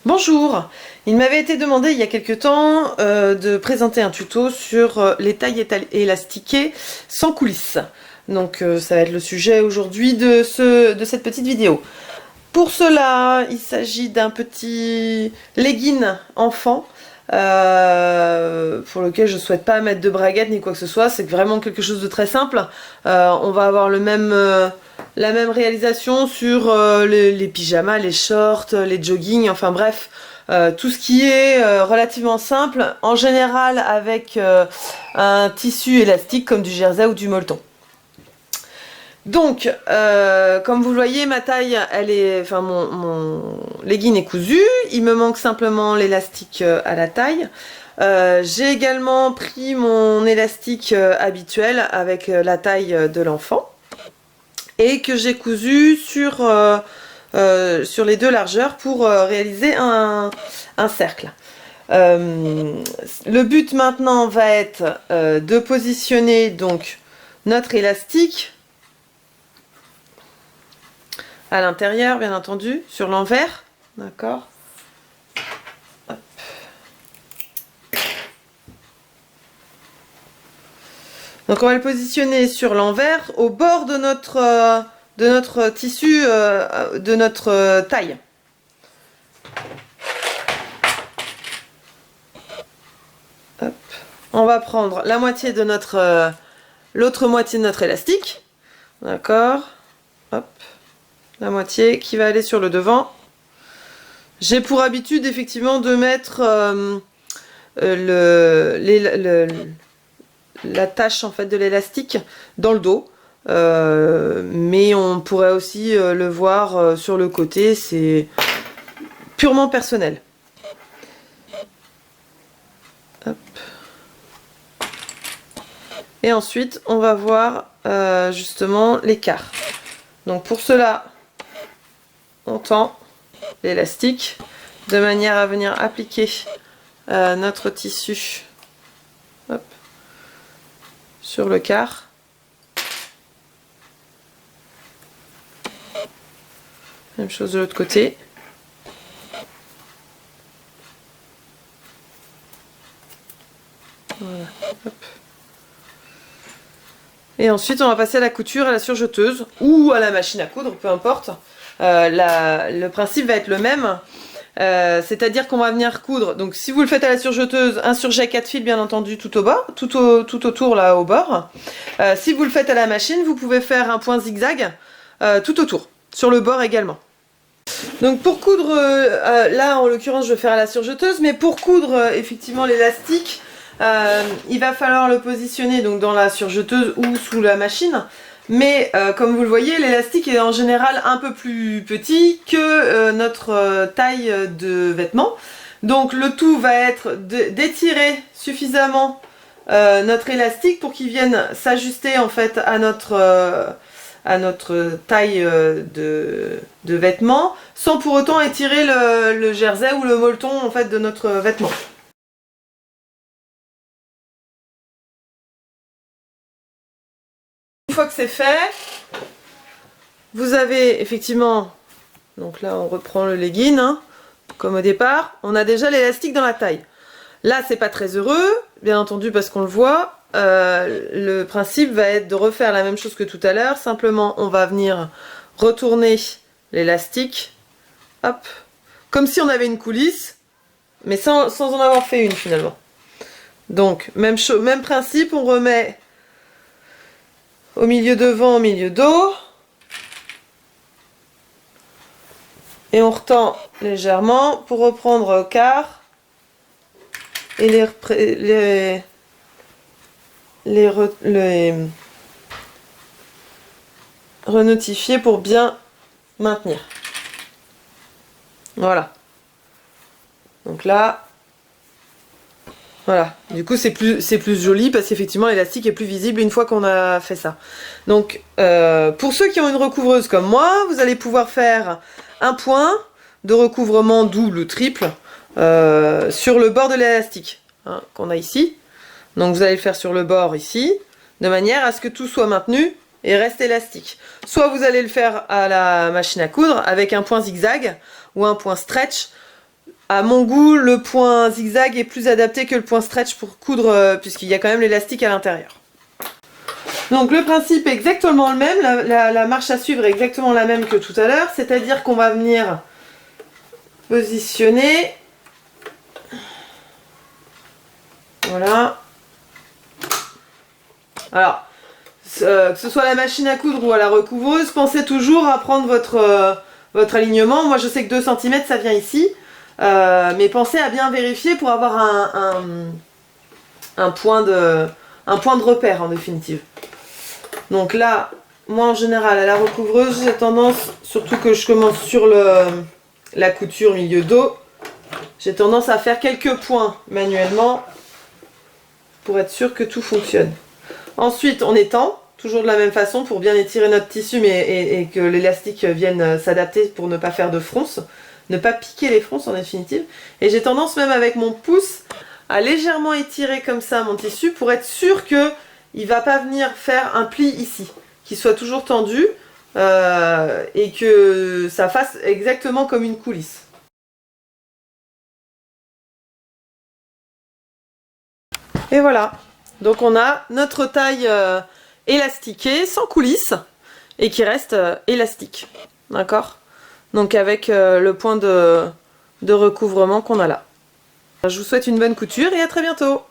Bonjour, il m'avait été demandé il y a quelque temps de présenter un tuto sur les tailles élastiquées sans coulisses. Donc ça va être le sujet aujourd'hui de cette petite vidéo. Pour cela, il s'agit d'un petit legging enfant pour lequel je ne souhaite pas mettre de braguettes ni quoi que ce soit. C'est vraiment quelque chose de très simple. On va avoir la même réalisation sur les pyjamas, les shorts, les joggings, enfin bref, tout ce qui est relativement simple, en général avec un tissu élastique comme du jersey ou du molleton. Donc, comme vous le voyez, ma taille, mon legging est cousu. Il me manque simplement l'élastique à la taille. J'ai également pris mon élastique habituel avec la taille de l'enfant et que j'ai cousu sur les deux largeurs pour réaliser un cercle. Le but maintenant va être de positionner donc notre élastique à l'intérieur, bien entendu, sur l'envers, d'accord. Donc on va le positionner sur l'envers, au bord de notre tissu, de notre taille. Hop. On va prendre la moitié de l'autre moitié de notre élastique, d'accord. Hop. La moitié qui va aller sur le devant. J'ai pour habitude effectivement de mettre la tache en fait de l'élastique dans le dos, mais on pourrait aussi le voir sur le côté, c'est purement personnel. Hop. Et ensuite on va voir justement l'écart. Donc pour cela on tend l'élastique de manière à venir appliquer notre tissu, hop, sur le quart. Même chose de l'autre côté. Voilà, hop. Et ensuite on va passer à la couture à la surjeteuse ou à la machine à coudre, peu importe. Le principe va être le même, c'est-à-dire qu'on va venir coudre. Donc si vous le faites à la surjeteuse, un surjet 4 fils bien entendu tout au bas, tout autour là au bord. Si vous le faites à la machine, vous pouvez faire un point zigzag tout autour, sur le bord également. Donc pour coudre, là en l'occurrence je vais faire à la surjeteuse, mais pour coudre effectivement l'élastique, il va falloir le positionner donc dans la surjeteuse ou sous la machine. Mais comme vous le voyez, l'élastique est en général un peu plus petit que notre taille de vêtements. Donc le tout va être d'étirer suffisamment notre élastique pour qu'il vienne s'ajuster en fait à notre taille de vêtements, sans pour autant étirer le jersey ou le molleton en fait de notre vêtement. Une fois que c'est fait, vous avez effectivement, donc là on reprend le legging, hein, comme au départ, on a déjà l'élastique dans la taille. Là c'est pas très heureux, bien entendu parce qu'on le voit, le principe va être de refaire la même chose que tout à l'heure, simplement on va venir retourner l'élastique, hop, comme si on avait une coulisse, mais sans en avoir fait une finalement. Donc même principe, on remet au milieu devant, au milieu dos. Et on retend légèrement pour reprendre au quart. Et les renotifier pour bien maintenir. Voilà. Donc là, voilà, du coup c'est plus joli parce qu'effectivement l'élastique est plus visible une fois qu'on a fait ça. Donc pour ceux qui ont une recouvreuse comme moi, vous allez pouvoir faire un point de recouvrement double ou triple sur le bord de l'élastique, hein, qu'on a ici. Donc vous allez le faire sur le bord ici, de manière à ce que tout soit maintenu et reste élastique. Soit vous allez le faire à la machine à coudre avec un point zigzag ou un point stretch. À mon goût, le point zigzag est plus adapté que le point stretch pour coudre, puisqu'il y a quand même l'élastique à l'intérieur. Donc le principe est exactement le même, la marche à suivre est exactement la même que tout à l'heure, c'est-à-dire qu'on va venir positionner, voilà. Alors, que ce soit à la machine à coudre ou à la recouvreuse, pensez toujours à prendre votre alignement. Moi je sais que 2 cm ça vient ici, mais pensez à bien vérifier pour avoir un point de repère en définitive. Donc là, moi en général à la recouvreuse, j'ai tendance, surtout que je commence sur la couture milieu dos, j'ai tendance à faire quelques points manuellement pour être sûr que tout fonctionne. Ensuite, on étend, toujours de la même façon pour bien étirer notre tissu et que l'élastique vienne s'adapter pour ne pas faire de fronces, ne pas piquer les fronces en définitive. Et j'ai tendance même avec mon pouce à légèrement étirer comme ça mon tissu pour être sûr que il va pas venir faire un pli ici, qu'il soit toujours tendu et que ça fasse exactement comme une coulisse. Et voilà, donc on a notre taille élastiquée, sans coulisse, et qui reste élastique, d'accord? Donc avec le point de recouvrement qu'on a là. Je vous souhaite une bonne couture et à très bientôt!